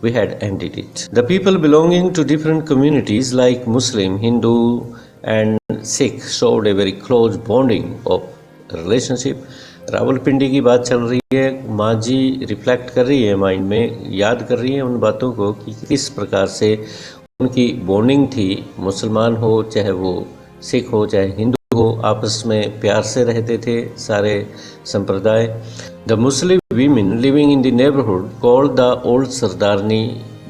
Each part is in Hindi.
we had ended it. The people belonging to different communities like Muslim, Hindu, and Sikh showed a very close bonding of relationship. Rawalpindi की बात चल रही है, माँ जी रिफ्लेक्ट कर रही है माइंड में, याद कर रही है उन बातों को कि किस प्रकार से उनकी बॉन्डिंग थी। मुसलमान हो चाहे वो सिख हो चाहे हिंदू हो, आपस में प्यार से रहते थे सारे संप्रदाय। The Muslim women living in the neighbourhood called the old Sardarni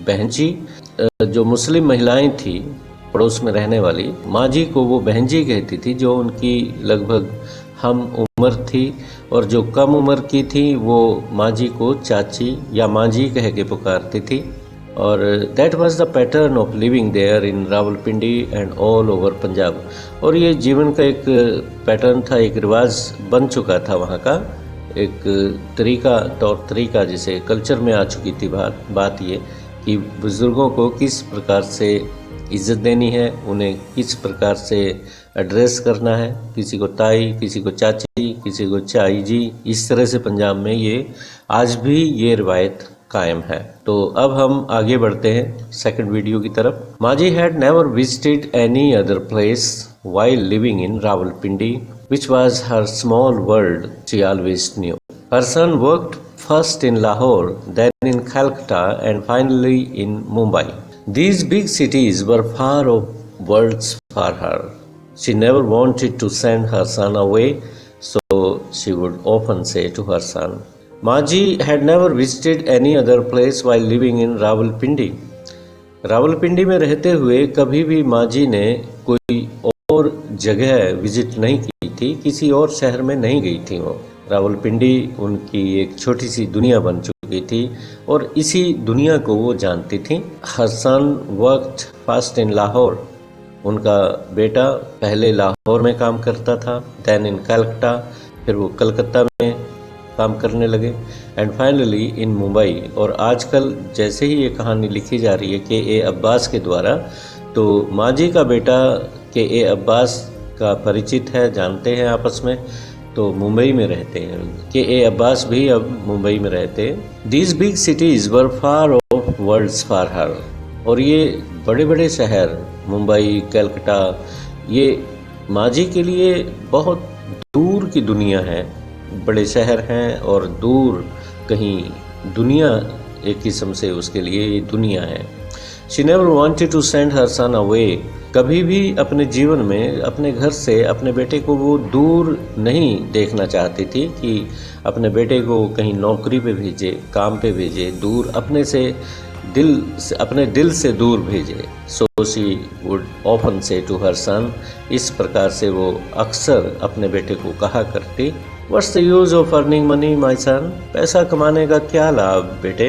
Behan ji. जो मुस्लिम महिलाएं थी पड़ोस में रहने वाली, माँ जी को वो बहन जी कहती थी, जो उनकी लगभग हम उम्र थी, और जो कम उम्र की थी वो माँ जी को चाची या माँ जी कह के पुकारती थी। और that was the pattern of living there in Rawalpindi and all over Punjab. और ये जीवन का एक पैटर्न था, एक रिवाज बन चुका था वहाँ का, एक तरीका, तौर तरीका जिसे कल्चर में आ चुकी थी बात ये कि बुज़ुर्गों को किस प्रकार से इज़्ज़त देनी है, उन्हें किस प्रकार से एड्रेस करना है, किसी को ताई, किसी को चाची, किसी को चाई जी। इस तरह से पंजाब में ये आज भी ये रिवायत कायम है। तो अब हम आगे बढ़ते हैं सेकंड वीडियो की तरफ। माजी had never visited any other place while living in Rawalpindi, which was her small world she always knew. Her son worked first in Lahore, then in Calcutta, and finally in Mumbai. These big cities were far off worlds for her. She never wanted to send her son away, so she would often say to her son, Maji had never visited any other place while living in Rawalpindi. Rawalpindi में रहते हुए कभी भी माँ जी ने कोई और जगह विजिट नहीं की थी, किसी और शहर में नहीं गई थी। वो रावलपिंडी उनकी एक छोटी सी दुनिया बन चुकी थी और इसी दुनिया को वो जानती थी। हर सन वर्कड फर्स्ट इन लाहौर, उनका बेटा पहले लाहौर में काम करता था, देन इन कलकत्ता, फिर वो कलकत्ता में काम करने लगे, एंड फाइनली इन मुंबई। और आजकल जैसे ही ये कहानी लिखी जा रही है के अब्बास के द्वारा, तो माँ जी का बेटा के अब्बास का परिचित है, जानते हैं आपस में, तो मुंबई में रहते हैं। के अब्बास भी अब मुंबई में रहते हैं। These big cities were far of worlds for her. और ये बड़े बड़े शहर मुंबई, कलकत्ता, ये माँ जी के लिए बहुत दूर की दुनिया है। बड़े शहर हैं और दूर कहीं दुनिया, एक किस्म से उसके लिए ये दुनिया है। She never wanted to send her son away. कभी भी अपने जीवन में अपने घर से अपने बेटे को वो दूर नहीं देखना चाहती थी कि अपने बेटे को कहीं नौकरी पे भेजे, काम पे भेजे, दूर अपने दिल से दूर भेजे। So she would often say to her son, इस प्रकार से वो अक्सर अपने बेटे को कहा करती, What's the use of earning money, my son? पैसा कमाने का क्या लाभ बेटे?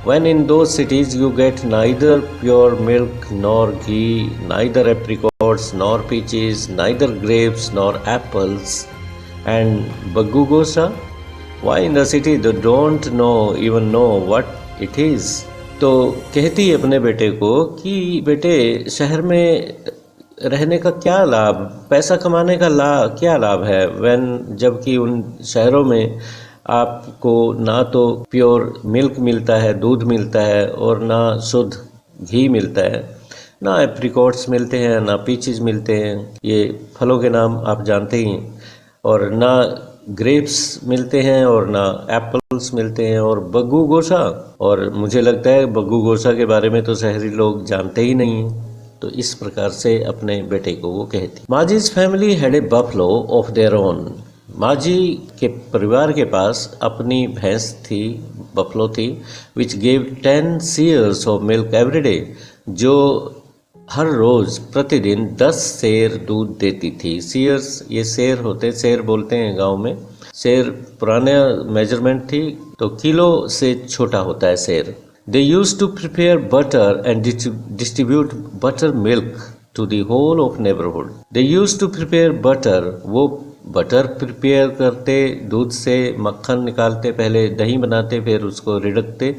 When in those cities you get neither pure milk nor ghee, neither apricots nor peaches, neither grapes nor apples, and baggu gosa? Why in the city they don't even know what it is? तो कहती अपने बेटे को कि बेटे शहर में रहने का क्या लाभ, पैसा कमाने का क्या लाभ है, जबकि उन शहरों में आपको ना तो प्योर मिल्क मिलता है, दूध मिलता है, और ना शुद्ध घी मिलता है, ना एप्रिकॉट्स मिलते हैं, ना पीचेस मिलते हैं, ये फलों के नाम आप जानते ही हैं, और ना ग्रेप्स मिलते हैं और ना एप्पल्स मिलते हैं, और बग्गू गोशा, और मुझे लगता है बग्गू गोशा के बारे में तो शहरी लोग जानते ही नहीं हैं। तो इस प्रकार से अपने बेटे को वो कहती। Maji's family had a buffalo of their own. Maji के परिवार के पास अपनी भैंस थी, बफलो थी, which gave 10 seers of milk every day, जो हर रोज़ प्रतिदिन 10 सेर दूध देती थी। सीयर्स, ये सेर होते, सेर बोलते हैं गांव में। सेर पुराने मेजरमेंट थी, तो किलो से छोटा होता है सेर। They used to prepare butter and distribute buttermilk to the whole of neighborhood. They used to prepare butter. वो बटर प्रिपेयर करते, दूध से मक्खन निकालते, पहले दही बनाते, फिर उसको रिड़कते,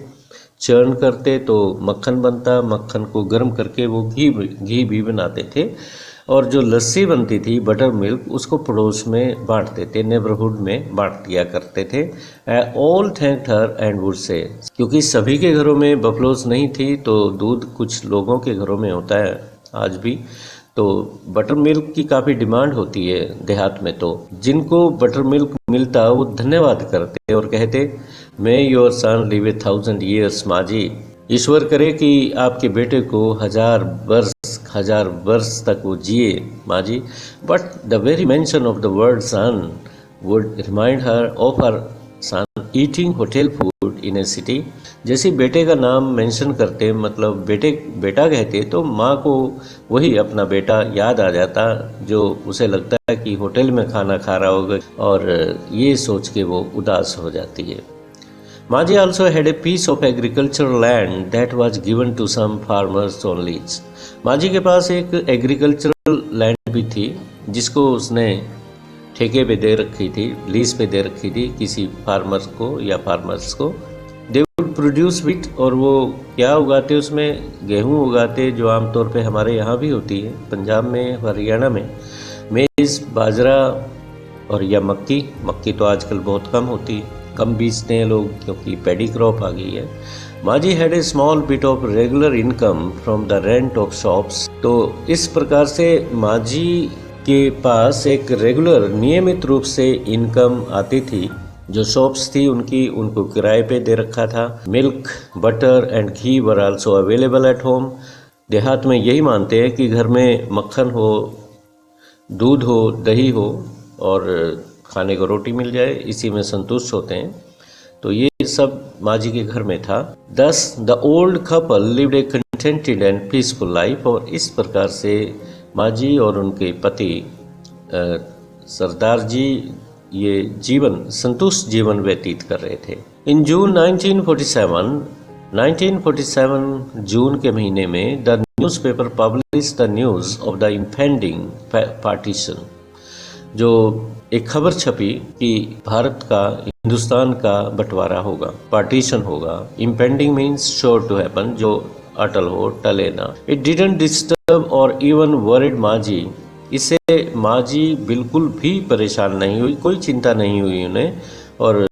चर्न करते तो मक्खन बनता, मक्खन को गर्म करके वो घी भी बनाते थे। और जो लस्सी बनती थी बटर मिल्क उसको पड़ोस में बांटते थे, नेबरहुड में बांट दिया करते थे। All thanked her and would say, क्योंकि सभी के घरों में बफलोस नहीं थी तो दूध कुछ लोगों के घरों में होता है आज भी, तो बटर मिल्क की काफ़ी डिमांड होती है देहात में। तो जिनको बटर मिल्क मिलता वो धन्यवाद करते और कहते मे योर सन लिव 1000 years माँ जी, ईश्वर करे कि आपके बेटे को 1000 वर्ष तक वो जिए Maa ji. But the very mention of the word son would remind her of her son eating hotel food in a city. जैसे बेटे का नाम मेंशन करते मतलब बेटा कहते तो माँ को वही अपना बेटा याद आ जाता, जो उसे लगता है कि होटल में खाना खा रहा होगा, और ये सोच के वो उदास हो जाती है। Maji also had a piece of agricultural land that was given to some farmers on lease. माजी के पास एक एग्रीकल्चरल लैंड भी थी जिसको उसने ठेके पे दे रखी थी, लीज पे दे रखी थी किसी फार्मर को या फार्मर्स को। दे वुड प्रोड्यूस व्हीट, और वो क्या उगाते उसमें गेहूँ उगाते, जो आमतौर पे हमारे यहाँ भी होती है पंजाब में, हरियाणा में। मेज़, बाजरा और या मक्की तो आजकल बहुत कम होती है, कम बीजते हैं लोग क्योंकि पैडी क्रॉप आ गई है। माजी had a small bit of regular income from the rent of shops. तो इस प्रकार से माजी के पास एक रेगुलर नियमित रूप से इनकम आती थी, जो शॉप्स थी उनको किराए पे दे रखा था। Milk, butter and ghee were also available at home. देहात में यही मानते हैं कि घर में मक्खन हो, दूध हो, दही हो और खाने को रोटी मिल जाए, इसी में संतुष्ट होते हैं। तो ये सब माजी के घर में था। Thus the old couple lived a contented and peaceful life। और इस प्रकार से माजी और उनके पति सरदार जी ये संतुष्ट जीवन व्यतीत कर रहे थे। इन जून 1947 जून के महीने में the newspaper published the news of the impending partition. जो एक खबर छपी कि भारत का, हिंदुस्तान का बंटवारा होगा, पार्टीशन होगा। Impending means sure to happen, जो अटल हो, टले ना। इट डिडंट डिस्टर्ब और इवन वरिड माजी। इससे माजी बिल्कुल भी परेशान नहीं हुई, कोई चिंता नहीं हुई उन्हें, और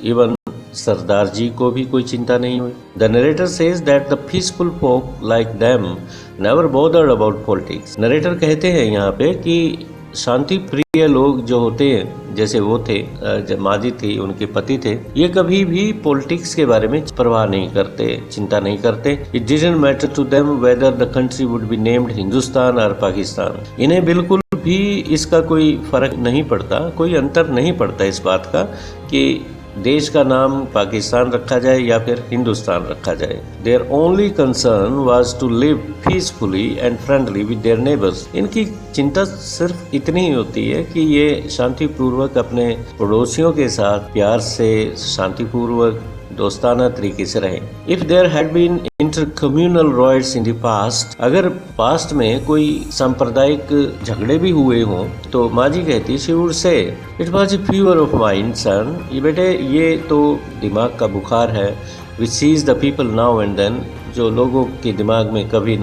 इवन सरदार जी को भी कोई चिंता नहीं हुई। The narrator says that the peaceful folk like them never bothered about politics. Narrator कहते हैं यहाँ पे कि शांति प्रिय लोग जो होते हैं, जैसे वो थे, जब माजी थी, उनके पति थे, ये कभी भी पॉलिटिक्स के बारे में परवाह नहीं करते, चिंता नहीं करते। It didn't matter to them whether the country would be named Hindustan और पाकिस्तान। इन्हें बिल्कुल भी इसका कोई फर्क नहीं पड़ता, कोई अंतर नहीं पड़ता इस बात का कि देश का नाम पाकिस्तान रखा जाए या फिर हिंदुस्तान रखा जाए। Their only concern was to live peacefully and friendly with their neighbours. इनकी चिंता सिर्फ इतनी ही होती है कि ये शांतिपूर्वक अपने पड़ोसियों के साथ प्यार से, शांतिपूर्वक, दोस्ताना तरीके से रहें। If there had been inter communal riots in the past, अगर पास्ट में कोई सांप्रदायिक झगड़े भी हुए हों तो माजी कहती, she would say, it was a fever of mind son. ये बेटे ये तो दिमाग का बुखार है, which seize the people now and then, जो लोगों के दिमाग में कभी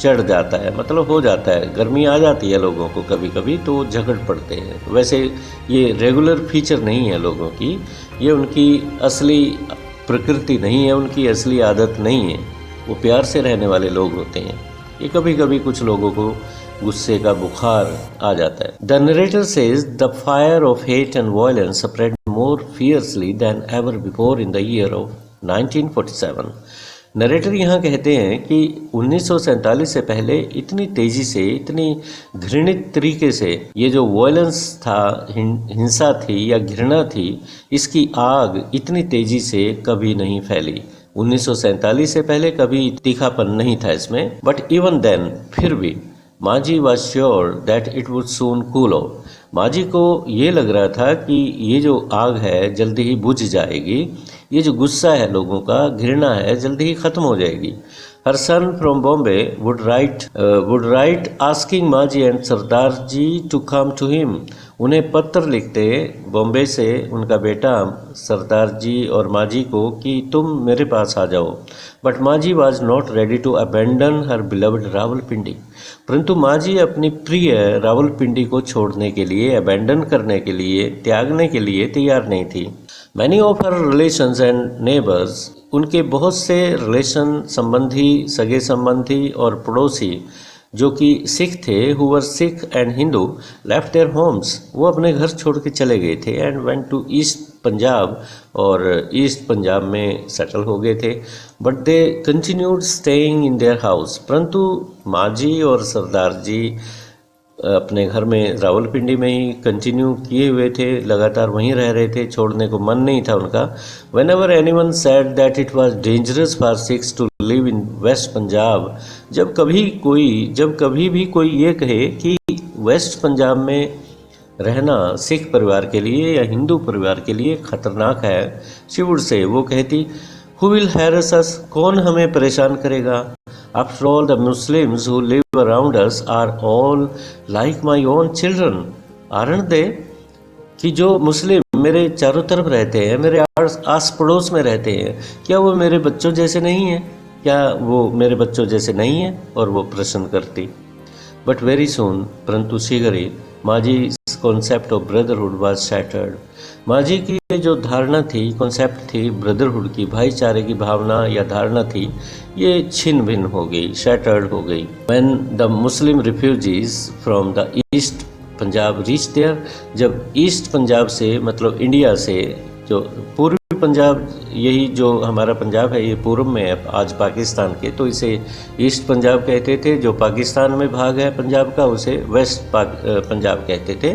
चढ़ जाता है, मतलब हो जाता है, गर्मी आ जाती है लोगों को कभी कभी, तो झगड़ पड़ते हैं। वैसे ये रेगुलर फीचर नहीं है लोगों की, ये उनकी असली प्रकृति नहीं है, उनकी असली आदत नहीं है, वो प्यार से रहने वाले लोग होते हैं। ये कभी कभी कुछ लोगों को गुस्से का बुखार आ जाता है। The narrator says the fire of hate and violence spread more fiercely then ever before in the year of 1947। Narrator यहाँ कहते हैं कि 1947 से पहले इतनी तेजी से, इतनी घृणित तरीके से ये जो वायलेंस था, हिंसा थी या घृणा थी, इसकी आग इतनी तेजी से कभी नहीं फैली। 1947 से पहले कभी तीखापन नहीं था इसमें। बट इवन देन, फिर भी माजी was sure that it would soon cool off. माजी को ये लग रहा था कि ये जो आग है जल्दी ही बुझ जाएगी, ये जो गुस्सा है लोगों का, घृणा है, जल्दी ही खत्म हो जाएगी। Her son from Bombay would write asking Maji and Sardar ji to come to him। उन्हें पत्र लिखते बॉम्बे से उनका बेटा सरदार जी और माँ जी को कि तुम मेरे पास आ जाओ। But Maa ji was not ready to abandon her beloved Rawalpindi. परंतु माँ जी अपनी प्रिय रावलपिंडी को छोड़ने के लिए, अबेंडन करने के लिए, त्यागने के लिए तैयार नहीं थी। Many of her relations and neighbours, उनके बहुत से रिलेशन, संबंधी, सगे संबंधी और पड़ोसी जो कि सिख थे, who were Sikh and Hindu, left their homes, वो अपने घर छोड़ के चले गए थे, and went to East Punjab, और ईस्ट पंजाब में सेटल हो गए थे। But they continued staying in their house, परंतु माँ जी और सरदार जी अपने घर में रावलपिंडी में ही कंटिन्यू किए हुए थे, लगातार वहीं रह रहे थे, छोड़ने को मन नहीं था उनका। Whenever anyone said that it was dangerous for Sikhs to live in West Punjab, जब कभी भी कोई ये कहे कि वेस्ट पंजाब में रहना सिख परिवार के लिए या हिंदू परिवार के लिए खतरनाक है, शी वुड से, वो कहती, हु विल हैरस अस, कौन हमें परेशान करेगा। After all the Muslims who live around us are all like my own children, aren't they, कि जो मुस्लिम मेरे चारों तरफ रहते हैं, मेरे आस पड़ोस में रहते हैं, क्या वो मेरे बच्चों जैसे नहीं हैं? क्या वो मेरे बच्चों जैसे नहीं हैं? और वो प्रश्न करती। बट वेरी सून, परंतु शीघ्र ही, माजी concept of brotherhood was shattered. माजी की जो धारणा थी, कॉन्सेप्ट थी ब्रदरहुड की, भाईचारे की भावना या धारणा थी, ये छिन्न भिन्न हो गई, शैटर्ड हो गई। When the Muslim refugees from the East Punjab reach there, जब ईस्ट पंजाब से, मतलब इंडिया से, जो पूर्वी पंजाब, यही जो हमारा पंजाब है ये पूर्व में है आज पाकिस्तान के, तो इसे ईस्ट पंजाब कहते थे। जो पाकिस्तान में भाग है पंजाब का उसे वेस्ट पंजाब कहते थे।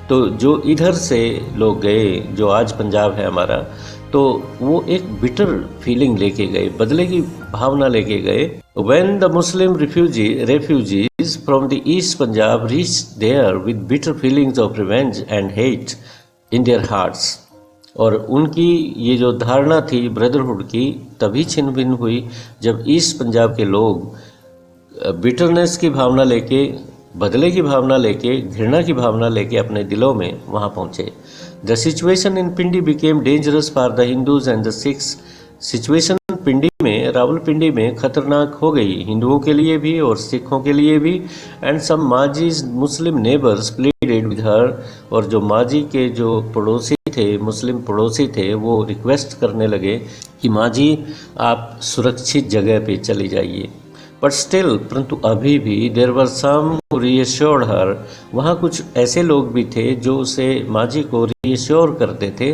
तो जो इधर से लोग गए, जो आज पंजाब है हमारा, तो वो एक बिटर फीलिंग लेके गए, बदले की भावना लेके गए। When the Muslim refugees from the East Punjab reach there with bitter feelings of revenge and hate in their hearts, और उनकी ये जो धारणा थी ब्रदरहुड की तभी छिन्न भिन्न हुई जब ईस्ट पंजाब के लोग बिटरनेस की भावना लेके, बदले की भावना लेके, घृणा की भावना लेके अपने दिलों में वहाँ पहुँचे। The situation in Pindi became dangerous for the Hindus and the Sikhs, situation Pindi में, रावलपिंडी में खतरनाक हो गई हिंदुओं के लिए भी और सिखों के लिए भी। And some Maji's Muslim neighbours pleaded with her, और जो माजी के जो पड़ोसी थे, मुस्लिम पड़ोसी थे, वो रिक्वेस्ट करने लगे कि माँ जी आप सुरक्षित जगह पे चली जाइए। बट स्टिल, परंतु अभी भी, there were some who reassured her, वहाँ कुछ ऐसे लोग भी थे जो उसे, माँ जी को रीअश्योर करते थे,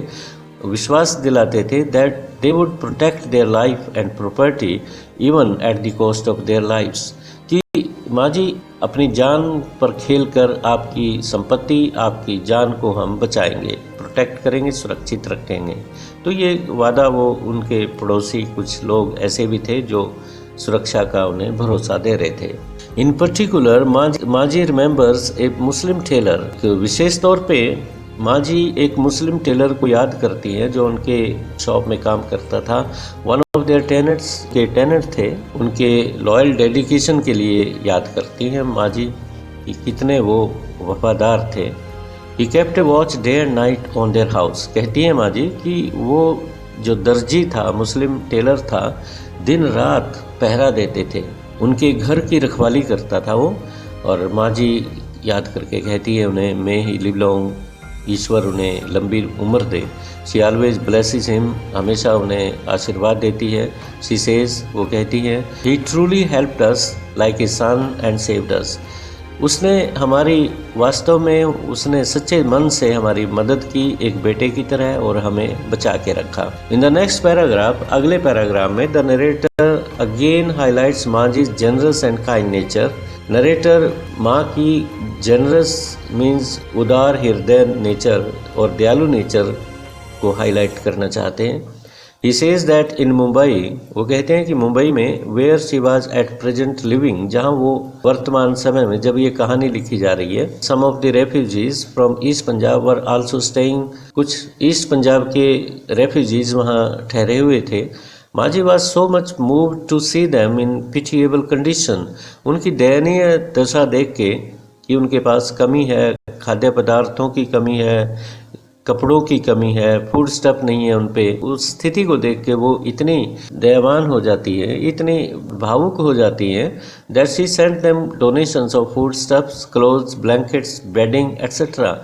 विश्वास दिलाते थे, that they would protect their life and property even at the cost of their lives, कि माँ जी अपनी जान पर खेलकर आपकी संपत्ति, आपकी जान को हम बचाएंगे, प्रोटेक्ट करेंगे, सुरक्षित रखेंगे। तो ये वादा वो उनके पड़ोसी कुछ लोग ऐसे भी थे जो सुरक्षा का उन्हें भरोसा दे रहे थे। इन पर्टिकुलर माजी रिमेंबर्स ए मुस्लिम टेलर, विशेष तौर पे माँ जी एक मुस्लिम टेलर को याद करती हैं जो उनके शॉप में काम करता था। वन ऑफ देयर टेनेंट्स के टेनेंट थे, उनके लॉयल डेडिकेशन के लिए याद करती हैं माँ जी कि कितने वो वफादार थे। He kept A watch day and night on their house, कहती हैं माँ जी कि वो जो दर्जी था, मुस्लिम टेलर था, दिन रात पहरा देते थे, उनके घर की रखवाली करता था वो। और माँ जी याद करके कहती है उन्हें, मे ही लिव लॉन्ग, ईश्वर उन्हें लंबी उम्र दे। शी ऑलवेज ब्लेसेस हिम, हमेशा उन्हें आशीर्वाद देती है। शी सेज, वो कहती है, he truly helped us like a son and saved us, उसने हमारी, वास्तव में उसने सच्चे मन से हमारी मदद की एक बेटे की तरह और हमें बचा के रखा। इन द नेक्स्ट पैराग्राफ, अगले पैराग्राफ में, the narrator again highlights Maji's generous and kind nature. Narrator माँ की जनरस मीन्स उदार हृदय नेचर और दयालु नेचर को हाईलाइट करना चाहते हैं। He says that in Mumbai, वो कहते हैं कि मुंबई में, where she was at present living, जहाँ वो वर्तमान समय में, जब ये कहानी लिखी जा रही है, some of the refugees from East Punjab were also staying, कुछ ईस्ट पंजाब के refugees वहाँ ठहरे हुए थे। माजी was so much moved to see them in pitiable condition, उनकी दयनीय दशा देख के कि उनके पास कमी है, खाद्य पदार्थों की कमी है, कपड़ों की कमी है, फूड स्टफ नहीं है उन पे। उस स्थिति को देख के वो इतनी दयावान हो जाती है, इतनी भावुक हो जाती है, that she sent them donations of food stuffs, clothes, blankets, bedding etcetera.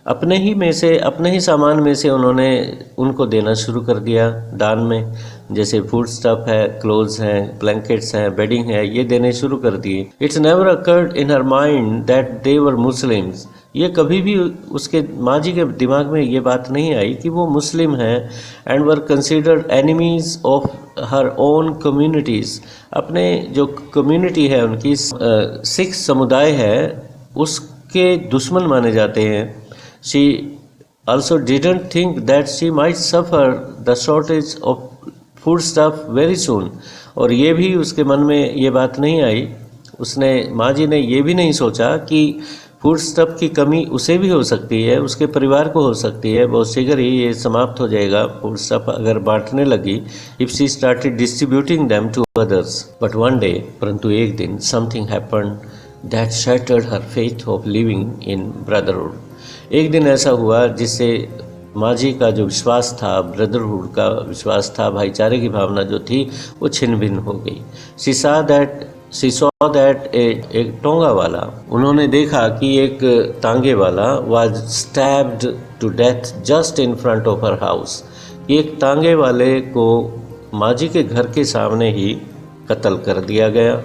अपने ही में से, अपने ही सामान में से उन्होंने उनको देना शुरू कर दिया दान में। जैसे फूड स्टफ है, क्लोथ्स हैं, ब्लैंकेट्स हैं, बेडिंग है, ये देने शुरू कर दिए। It's never occurred in her mind that they were Muslims. ये कभी भी उसके माँ जी के दिमाग में ये बात नहीं आई कि वो मुस्लिम हैं, and were considered enemies of her own communities. अपने जो कम्युनिटी है उनकी, सिख समुदाय है, उसके दुश्मन माने जाते हैं। She also didn't think that she might suffer the shortage of food stuff very soon. और ये भी उसके मन में ये बात नहीं आई, उसने, माँ जी ने ये भी नहीं सोचा कि फूड स्टफ की कमी उसे भी हो सकती है, उसके परिवार को हो सकती है, बहुत शीघ्र ही ये समाप्त हो जाएगा फूड स्टफ अगर बांटने लगी, if she started distributing them to others. But one day, परंतु एक दिन, something happened that shattered her faith of living in brotherhood. एक दिन ऐसा हुआ जिससे माँ जी का जो विश्वास था, ब्रदरहुड का विश्वास था, भाईचारे की भावना जो थी, वो छिन्न भिन्न हो गई। शी सॉ दैट एक टोंगा वाला, उन्होंने देखा कि एक तांगे वाला was stabbed to death just in front of her house. एक तांगे वाले को माँ जी के घर के सामने ही कत्ल कर दिया गया,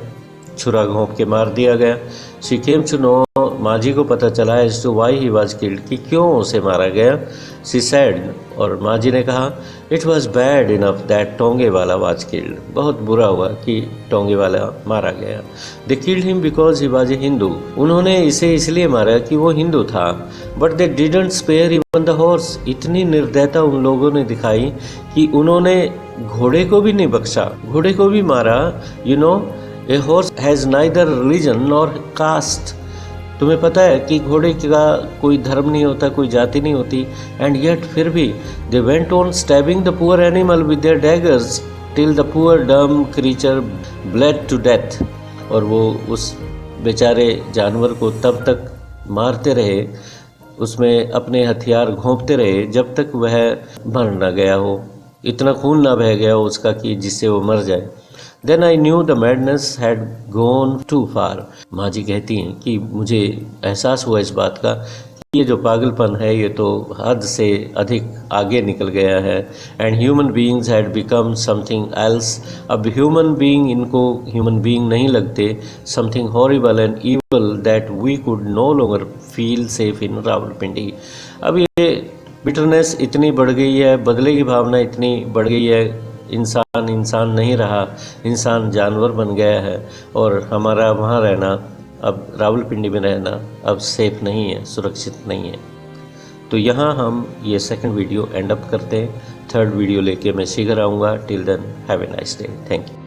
छुरा घोंप के मार दिया गया। शी केम टू नो, माँ जी को पता चला as to why he was killed, कि क्यों उसे मारा गया। शी सेड, और माँ जी ने कहा, it was bad enough that Tonge वाला वाज किल्ड। बहुत बुरा हुआ कि टोंगे वाला मारा गया। They killed him because he was a Hindu. उन्होंने इसे इसलिए मारा कि वो हिंदू था। But they didn't spare even the horse. इतनी निर्दयता उन लोगों ने दिखाई कि उन्होंने घोड़े को भी नहीं बख्शा, घोड़े को भी मारा। You know, a horse has neither religion nor caste. तुम्हें पता है कि घोड़े का कोई धर्म नहीं होता, कोई जाति नहीं होती, एंड येट फिर भी they went on stabbing the poor animal with their daggers till the poor डम क्रीचर ब्लेड टू डेथ। और वो उस बेचारे जानवर को तब तक मारते रहे, उसमें अपने हथियार घोंपते रहे जब तक वह मर न गया हो, इतना खून ना बह गया हो उसका कि जिससे वो मर जाए। Then I knew the madness had gone too far. माँ जी कहती हैं कि मुझे एहसास हुआ इस बात का कि ये जो पागलपन है ये तो हद से अधिक आगे निकल गया है। And human beings had become something else. अब human being इनको human being नहीं लगते, something horrible and evil that we could no longer feel safe in Rawalpindi. अब ये बिटरनेस इतनी बढ़ गई है, बदले की भावना इतनी बढ़ गई है, इंसान नहीं रहा, इंसान जानवर बन गया है, और हमारा वहाँ रहना, अब रावलपिंडी में रहना अब सेफ नहीं है, सुरक्षित नहीं है। तो यहाँ हम ये सेकंड वीडियो एंड अप करते हैं। थर्ड वीडियो लेके मैं शीघ्र आऊँगा। Till then have a nice day. Thank you.